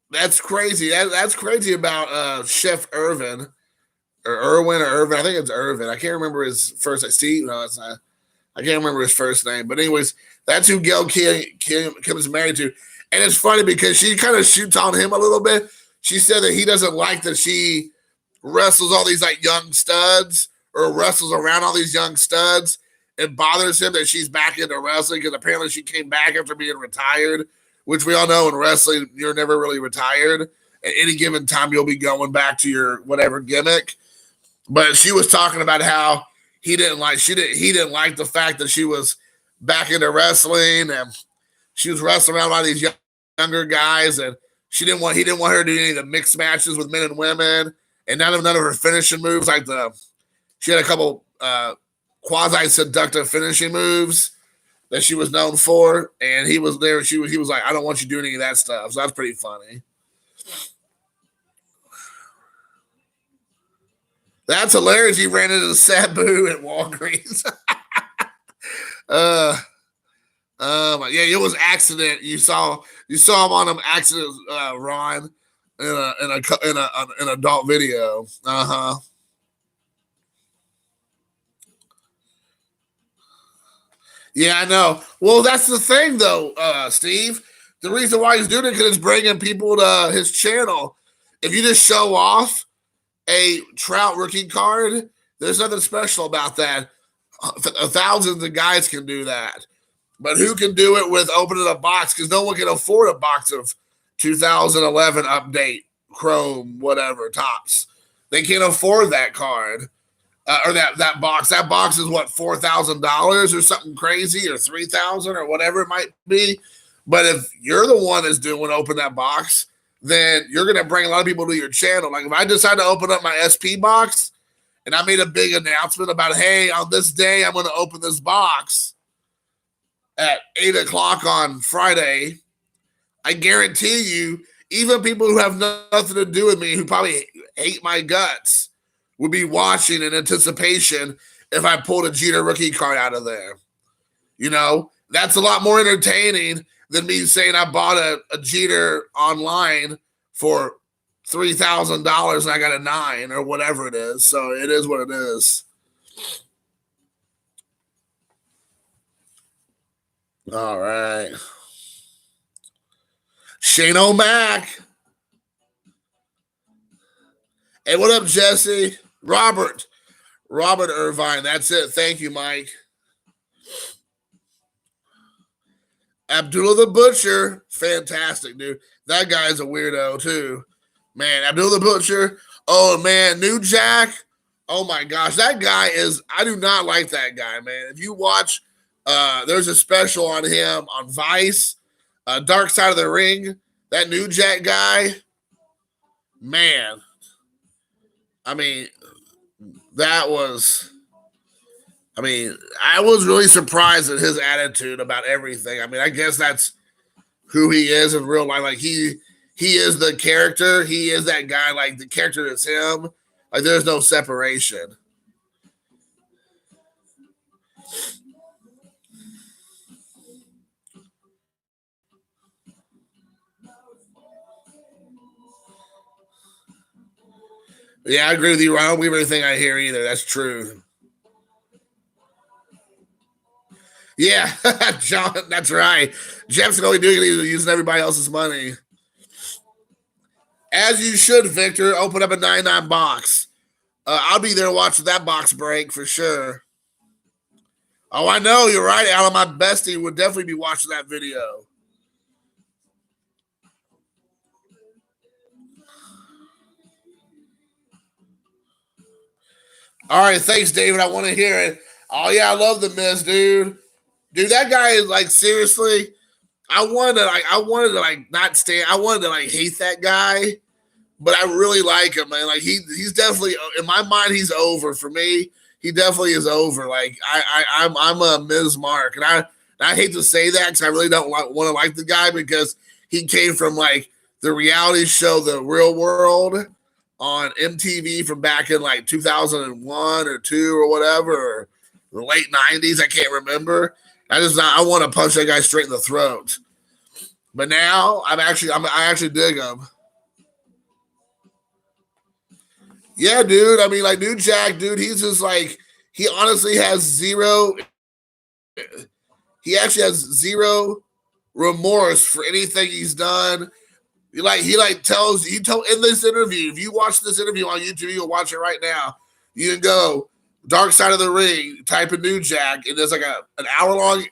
Speaker 1: that's crazy. That's crazy about Chef Irvin or Irwin or Irvin. I think it's Irvin. I can't remember his first. I see. No, it's not. I can't remember his first name. But anyways, that's who Kim is married to. And it's funny because she kind of shoots on him a little bit. She said that he doesn't like that she wrestles all these like young studs or wrestles around all these young studs. It bothers him that she's back into wrestling because apparently she came back after being retired, which we all know in wrestling, you're never really retired. At any given time, you'll be going back to your whatever gimmick. But she was talking about how he didn't like the fact that she was back into wrestling and she was wrestling around a lot of these younger guys, and he didn't want her to do any of the mixed matches with men and women, and none of her finishing moves she had a couple quasi seductive finishing moves that she was known for, and he was there. He was like, I don't want you doing any of that stuff. So that's pretty funny. That's hilarious. He ran into Sabu at Walgreens. Yeah, it was accident. You saw him on an accident, Ron, in an adult video. Yeah, I know. Well, that's the thing, though, Steve. The reason why he's doing it because it's bringing people to his channel. If you just show off a Trout rookie card, there's nothing special about that. Thousands of guys can do that. But who can do it with opening a box? Because no one can afford a box of 2011 update, Chrome, whatever, tops. They can't afford that card or that box. That box is what, $4,000 or something crazy, or $3,000 or whatever it might be. But if you're the one that's doing open that box, then you're going to bring a lot of people to your channel. Like if I decide to open up my SP box and I made a big announcement about, hey, on this day, I'm going to open this box at 8:00 on Friday, I guarantee you, even people who have nothing to do with me, who probably hate my guts, would be watching in anticipation if I pulled a Jeter rookie card out of there. You know, that's a lot more entertaining than me saying I bought a Jeter online for $3,000 and I got a 9 or whatever it is. So it is what it is. All right. Shane O'Mac. Hey, what up, Jesse? Robert Irvine. That's it. Thank you, Mike. Abdullah the Butcher. Fantastic, dude. That guy's a weirdo, too. Man, Abdullah the Butcher. Oh, man. New Jack. Oh, my gosh. That guy is, I do not like that guy, man. If you watch, there's a special on him on Vice, Dark Side of the Ring. That New Jack guy, man. I mean, I was really surprised at his attitude about everything. I mean, I guess that's who he is in real life. Like he is the character. He is that guy. Like the character is him. Like there's no separation. Yeah, I agree with you. I don't believe everything I hear either. That's true. Yeah, John, that's right. Jeff's only doing it using everybody else's money. As you should, Victor. Open up a 99 box. I'll be there watching that box break for sure. Oh, I know. You're right, Alan. My bestie would definitely be watching that video. All right. Thanks, David. I want to hear it. Oh, yeah. I love the Miz, dude. Dude, that guy is like, seriously. I wanted to not stand. I wanted to like hate that guy, but I really like him, man. Like he's definitely in my mind. He's over for me. He definitely is over. Like I'm a Ms. Mark, and I hate to say that because I really don't want to like the guy because he came from like the reality show, The Real World, on MTV from back in like 2001 or two or whatever, or the late 90s. I can't remember. I want to punch that guy straight in the throat. But now I actually dig him. Yeah, dude. I mean, like New Jack, dude, he's just like he honestly has zero. He actually has zero remorse for anything he's done. He tells he told in this interview. If you watch this interview on YouTube, you'll watch it right now. You can go Dark Side of the Ring, type in New Jack, and there's like an hour-long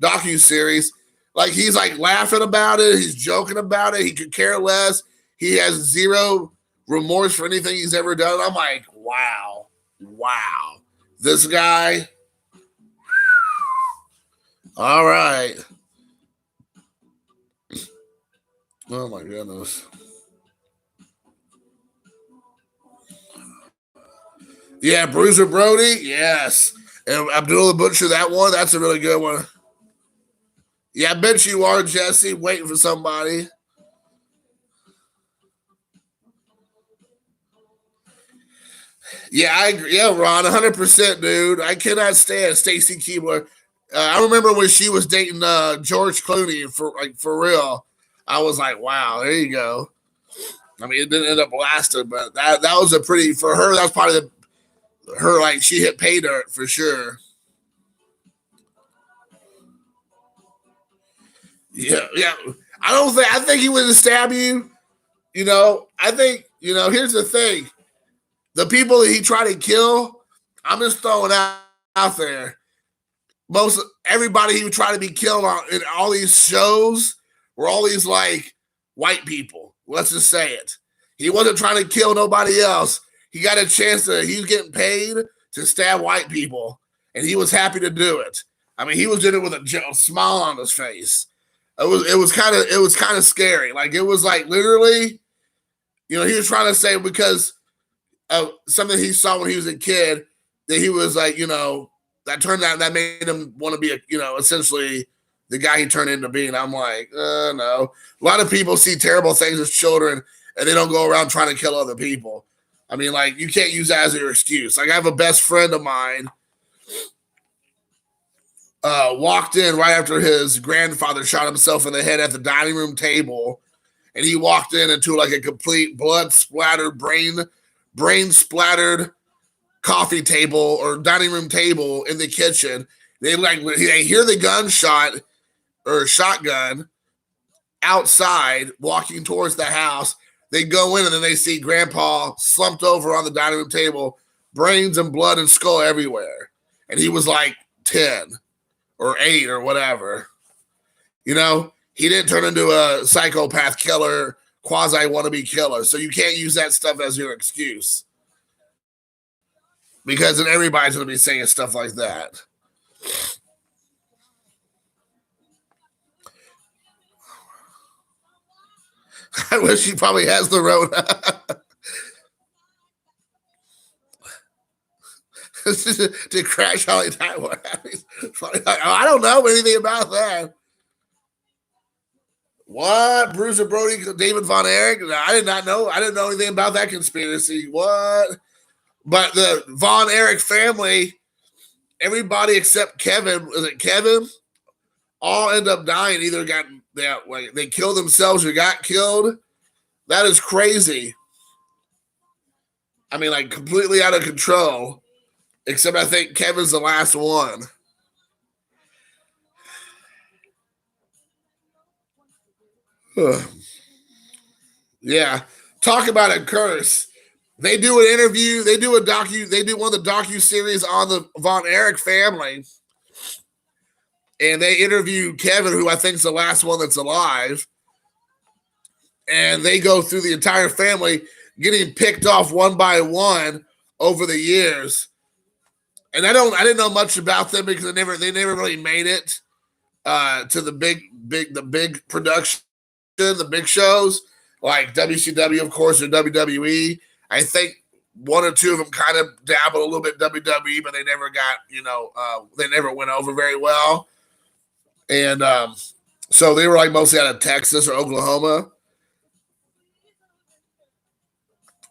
Speaker 1: docu-series. Like he's like laughing about it, he's joking about it, he could care less. He has zero remorse for anything he's ever done. I'm like, wow. This guy. All right. Oh my goodness. Yeah, Bruiser Brody. Yes. And Abdullah the Butcher, that one. That's a really good one. Yeah, I bet you are, Jesse, waiting for somebody. Yeah, I agree. Yeah, Ron, 100%, dude. I cannot stand Stacy Keebler. I remember when she was dating George Clooney for real. I was like, wow, there you go. I mean, it didn't end up lasting, but that was a pretty for her. That was probably her like she hit pay dirt for sure. Yeah. I think he would stab you. I think Here's the thing: the people that he tried to kill, I'm just throwing out there. Most everybody he would try to be killed on in all these shows were all these like white people. Let's just say it. He wasn't trying to kill nobody else. He got a chance he was getting paid to stab white people, and he was happy to do it. I mean, he was doing it with a smile on his face. It was kind of scary. Like it was like literally, he was trying to say because of something he saw when he was a kid that he was like, that made him want to be essentially the guy he turned into being. I'm like, no. A lot of people see terrible things as children and they don't go around trying to kill other people. I mean, like, you can't use that as your excuse. Like, I have a best friend of mine walked in right after his grandfather shot himself in the head at the dining room table, and he walked into like a complete blood splattered, brain splattered coffee table or dining room table in the kitchen. They hear the gunshot or shotgun outside walking towards the house. They go in and then they see Grandpa slumped over on the dining room table, brains and blood and skull everywhere. And he was like 10 or 8 or whatever. He didn't turn into a psychopath killer, quasi wannabe killer. So you can't use that stuff as your excuse. Because then everybody's going to be saying stuff like that. I wish he probably has the Rona. To crash Holly Taiwan. I don't know anything about that. What? Bruiser Brody, David Von Erich? I did not know. I didn't know anything about that conspiracy. What? But the Von Erich family, everybody except Kevin, was it Kevin? All end up dying. Either they killed themselves or got killed. That is crazy. I mean, like completely out of control. Except I think Kevin's the last one. Yeah. Talk about a curse. They do an interview. They do a docu. They do one of the docu series on the Von Erich family, and they interview Kevin, who I think is the last one that's alive. And they go through the entire family, getting picked off one by one over the years. And I didn't know much about them because they never really made it to the big production, the big shows like WCW, of course, or WWE. I think one or two of them kind of dabbled a little bit WWE, but they never got, they never went over very well. And so they were like mostly out of Texas or Oklahoma.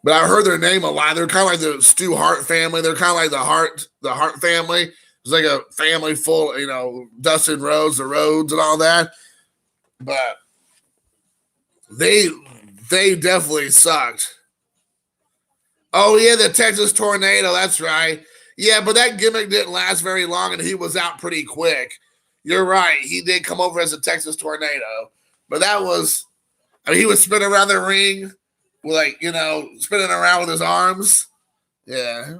Speaker 1: But I heard their name a lot. They're kind of like the Stu Hart family. They're kind of like the Hart family. It's like a family full, Dustin Rhodes, the Rhodes, and all that. But they definitely sucked. Oh yeah, the Texas Tornado. That's right. Yeah, but that gimmick didn't last very long, and he was out pretty quick. You're right. He did come over as a Texas Tornado, but that was, he was spinning around the ring, like spinning around with his arms. Yeah.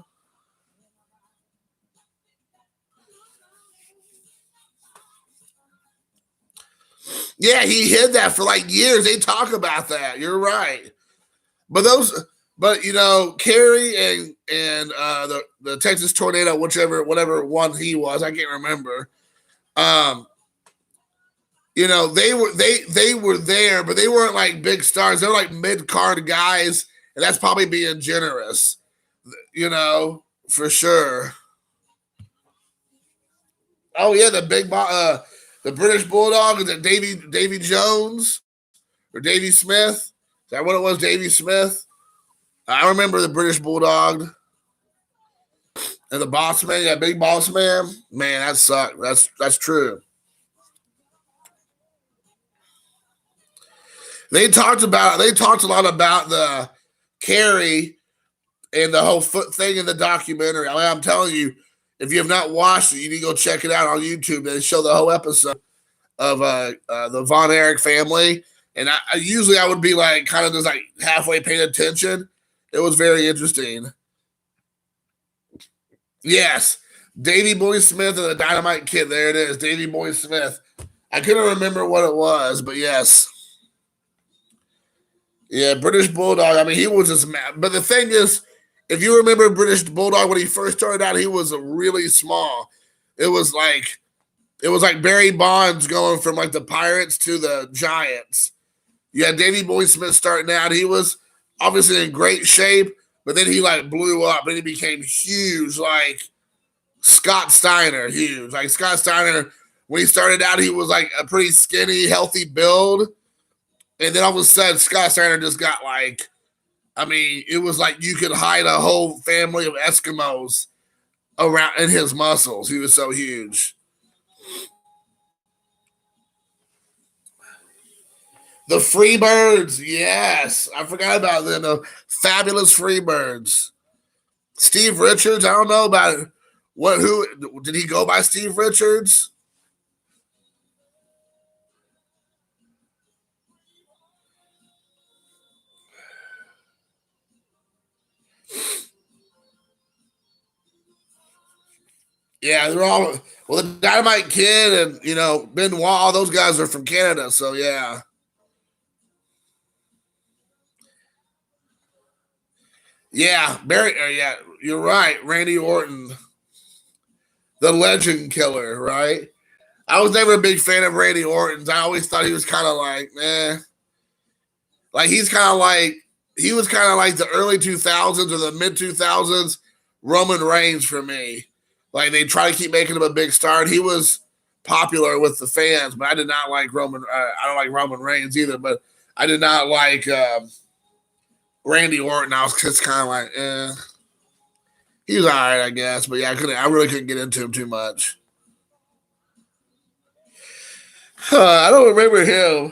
Speaker 1: Yeah, he hid that for like years. They talk about that. You're right. But Kerry and the Texas Tornado, whatever one he was, I can't remember. Um, they were there, but they weren't like big stars. They're like mid card guys, and that's probably being generous. For sure. Oh yeah, the British Bulldog, is it Davy Jones or Davy Smith? Is that what it was? Davy Smith. I remember the British Bulldog and the Boss Man. Yeah, Big Boss Man. Man, that sucked. That's true. They talked a lot about the Carrie and the whole foot thing in the documentary. I'm telling you, if you have not watched it, you need to go check it out on YouTube. They show the whole episode of the Von Erich family. And I would be like kind of just like halfway paying attention. It was very interesting. Yes. Davy Boy Smith and the Dynamite Kid. There it is. Davy Boy Smith. I couldn't remember what it was, but yes. Yeah, British Bulldog. I mean, he was just mad. But the thing is, if you remember British Bulldog when he first started out, he was really small. It was like Barry Bonds going from like the Pirates to the Giants. You had Davy Boy Smith starting out. He was obviously in great shape, but then he like blew up and he became huge, like Scott Steiner, huge. Like Scott Steiner, when he started out, he was like a pretty skinny, healthy build. And then all of a sudden, Scott Steiner just got like, it was like you could hide a whole family of Eskimos around in his muscles. He was so huge. The Freebirds, yes. I forgot about them. The fabulous Freebirds. Steve Richards, I don't know about it. Who did he go by? Steve Richards? Yeah, they're all the Dynamite Kid and Benoit. All those guys are from Canada, so yeah. Yeah, Barry. Yeah, you're right. Randy Orton, the Legend Killer, right? I was never a big fan of Randy Orton's. I always thought he was kind of like, like he was kind of like the early 2000s or the mid 2000s Roman Reigns for me. Like they try to keep making him a big star, and he was popular with the fans. But I did not like Roman. I don't like Roman Reigns either. But I did not like Randy Orton. I was just kind of like, he was all right, I guess. But yeah, I really couldn't get into him too much. I don't remember him.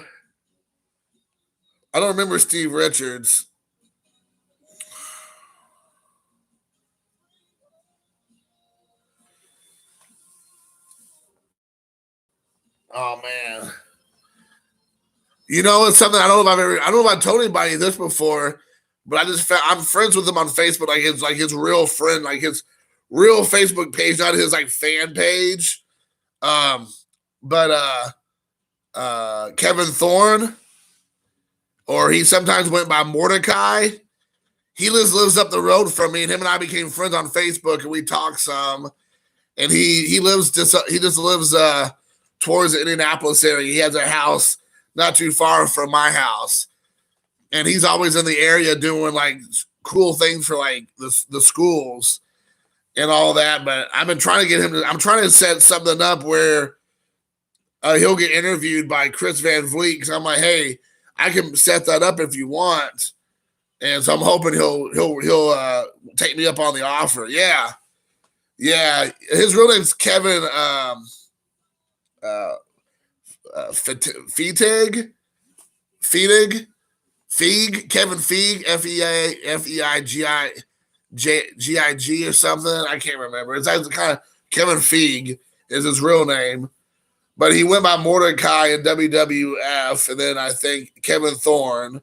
Speaker 1: I don't remember Steve Richards. Oh man. You know, it's something I don't know if I don't know if I told anybody this before, but I just found I'm friends with him on Facebook, like his real friend, like his real Facebook page, not his like fan page. Um, but Kevin Thorne, or he sometimes went by Mordecai. He lives up the road from me, and him and I became friends on Facebook, and we talk some. And he just lives towards the Indianapolis area. He has a house not too far from my house, and he's always in the area doing like cool things for like the schools and all that. But I've been trying to get him to. I'm trying to set something up where he'll get interviewed by Chris Van Vliet. Because I'm like, hey, I can set that up if you want. And so I'm hoping he'll take me up on the offer. Yeah, yeah. His real name's Kevin Feig, Kevin Feig, Feigig or something. I can't remember. It's kind of Kevin Feig is his real name, but he went by Mordecai in WWF, and then I think Kevin Thorne.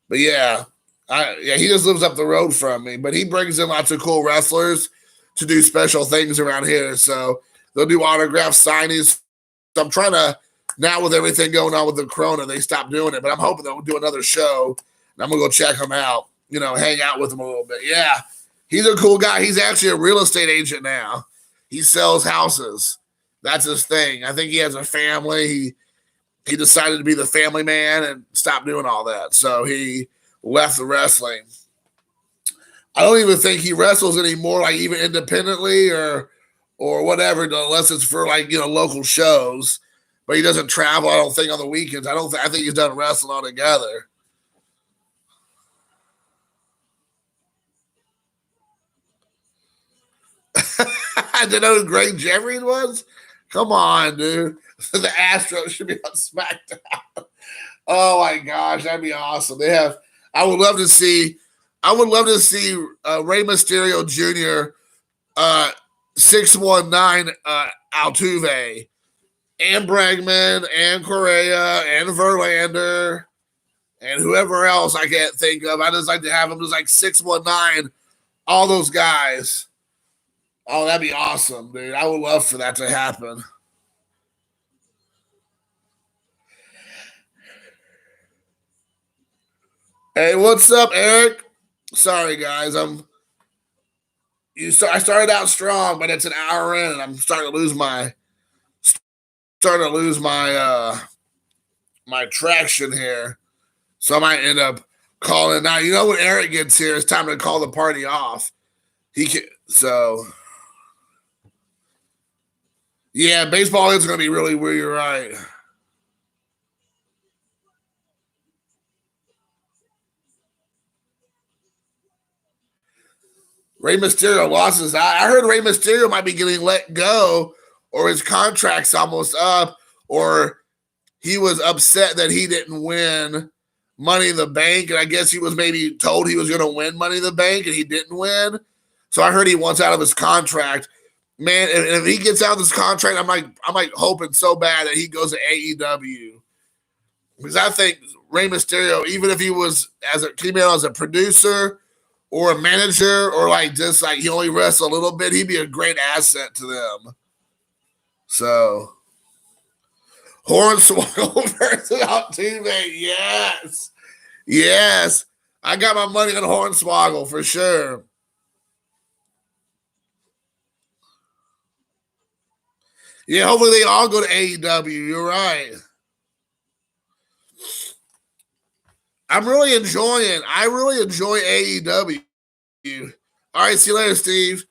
Speaker 1: But yeah, he just lives up the road from me. But he brings in lots of cool wrestlers to do special things around here. So they'll do autograph signings. So I'm trying to, now with everything going on with the corona, they stopped doing it. But I'm hoping they'll do another show, and I'm going to go check him out, hang out with him a little bit. Yeah, he's a cool guy. He's actually a real estate agent now. He sells houses. That's his thing. I think he has a family. He decided to be the family man and stop doing all that. So he left the wrestling. I don't even think he wrestles anymore, like even independently or whatever, unless it's for like local shows. But he doesn't travel, I don't think, on the weekends. I think he's done wrestling altogether. I didn't know who Greg Jeffries was. Come on, dude. The Astros should be on SmackDown. Oh my gosh, that'd be awesome. I would love to see Rey Mysterio Jr. 619 Altuve and Bregman and Correa and Verlander and whoever else I can't think of. I just like to have them just like 619, all those guys. Oh, that'd be awesome, dude. I would love for that to happen. Hey, what's up, Eric? Sorry, guys. I started out strong, but it's an hour in, and I'm starting to lose my traction here. So I might end up calling now. When Eric gets here, it's time to call the party off. Yeah, baseball is going to be really weird. You're right. Rey Mysterio lost his eye. I heard Rey Mysterio might be getting let go, or his contract's almost up, or he was upset that he didn't win Money in the Bank, and I guess he was maybe told he was going to win Money in the Bank, and he didn't win. So I heard he wants out of his contract. Man, if he gets out of this contract, I'm like hoping so bad that he goes to AEW, because I think Rey Mysterio, even if he was came out as a producer or a manager, or like just like he only rests a little bit, he'd be a great asset to them. So Hornswoggle versus Altuve, yes. I got my money on Hornswoggle for sure. Yeah, hopefully they all go to AEW. You're right. I really enjoy AEW. All right, see you later, Steve.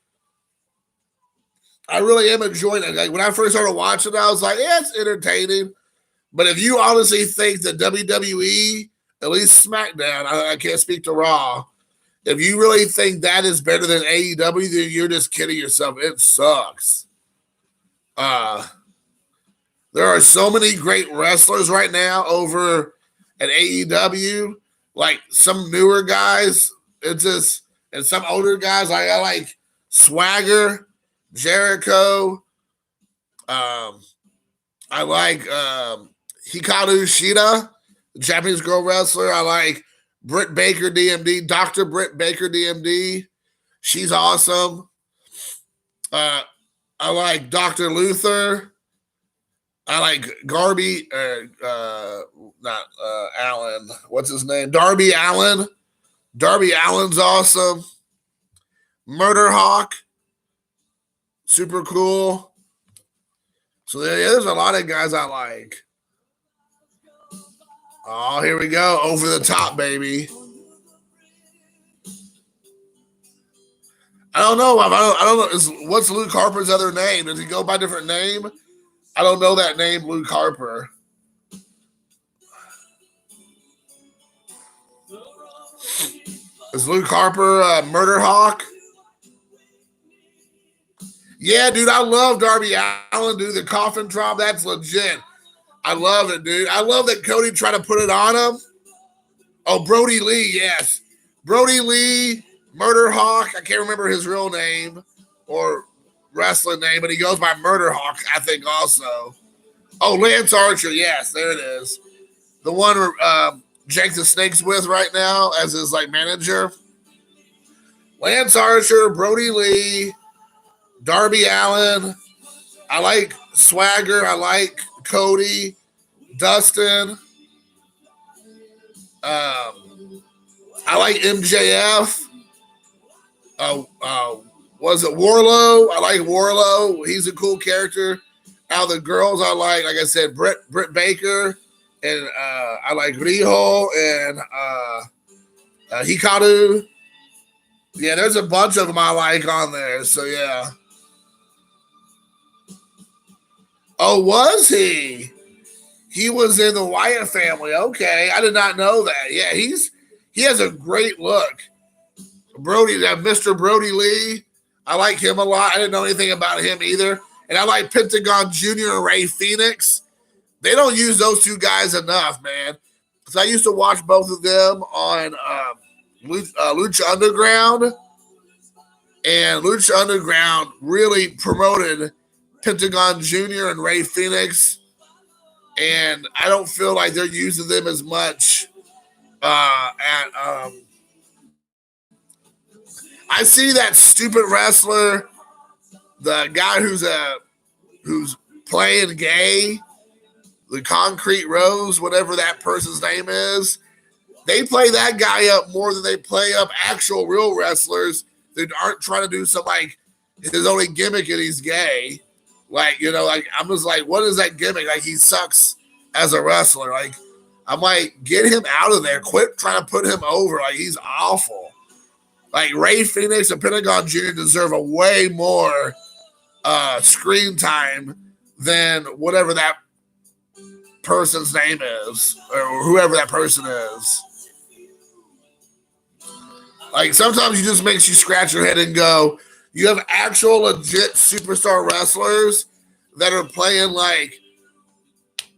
Speaker 1: I really am enjoying it. Like when I first started watching it, I was like, yeah, it's entertaining. But if you honestly think that WWE, at least SmackDown, I can't speak to Raw, if you really think that is better than AEW, then you're just kidding yourself. It sucks. There are so many great wrestlers right now over at AEW. Like some newer guys, and some older guys. I like Swagger, Jericho. I like Hikaru Shida. the Japanese girl wrestler. I like Britt Baker, DMD, Dr. Britt Baker, DMD. She's awesome. I like Dr. Luther. I like Garby, not Allen. What's his name? Darby Allen. Darby Allen's awesome. Murder Hawk. Super cool. So there's a lot of guys I like. Oh, here we go. Over the top, baby. I don't know. I don't know. What's Luke Harper's other name? Does he go by a different name? I don't know that name, Luke Harper. Is Luke Harper Murder Hawk? Yeah, dude, I love Darby Allin, dude. The coffin drop, that's legit. I love it, dude. I love that Cody tried to put it on him. Oh, Brody Lee, yes. Brody Lee, Murder Hawk. I can't remember his real name or wrestling name, but he goes by Murder Hawk, I think, also. Oh, Lance Archer, yes, there it is. The one Jake the Snake's with right now as his like manager. Lance Archer, Brody Lee, Darby Allin. I like Swagger. I like Cody, Dustin. I like MJF. Was it Warlow? I like Warlow. He's a cool character. Now the girls I like I said, Britt Baker, and I like Riho and Hikaru. Yeah, there's a bunch of them I like on there. So yeah. Oh, was he? He was in the Wyatt family. Okay, I did not know that. Yeah, he has a great look. Brody, that Mr. Brody Lee, I like him a lot. I didn't know anything about him either. And I like Pentagon Jr. and Ray Phoenix. They don't use those two guys enough, man. Because I used to watch both of them on Lucha Underground. And Lucha Underground really promoted Pentagon Jr. and Ray Phoenix. And I don't feel like they're using them as much I see that stupid wrestler, the guy who's playing gay, the Concrete Rose, whatever that person's name is. They play that guy up more than they play up actual real wrestlers that aren't trying to do some like his only gimmick and he's gay. Like, you know, like I'm just like, what is that gimmick? Like he sucks as a wrestler. Like I'm like, get him out of there. Quit trying to put him over. Like he's awful. Like Ray Phoenix and Pentagon Jr. deserve a way more screen time than whatever that person's name is or whoever that person is. Like sometimes it just makes you scratch your head and go, you have actual legit superstar wrestlers that are playing like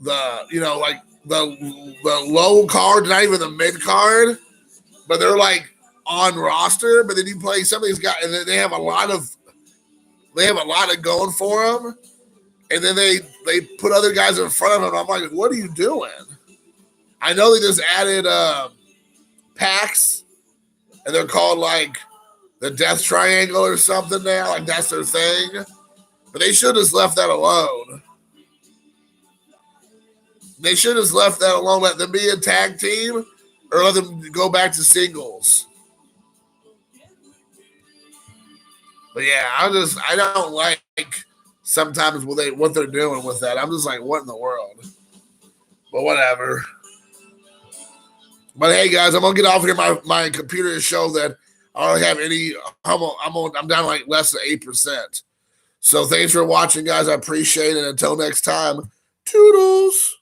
Speaker 1: the, you know, like the low card, not even the mid card, but they're like on roster. But then you play some of these guys, and then they have a lot of going for them, and then they put other guys in front of them. I'm like, what are you doing? I know they just added packs, and they're called like the Death Triangle or something now. Like that's their thing, but they should have just left that alone. They should have left that alone. Let them be a tag team, or let them go back to singles. But yeah, I don't like sometimes what they're doing with that. I'm just like, what in the world? But whatever. But hey, guys, I'm gonna get off here. My computer show that I don't have any. I'm down like less than 8%. So thanks for watching, guys. I appreciate it. Until next time, toodles.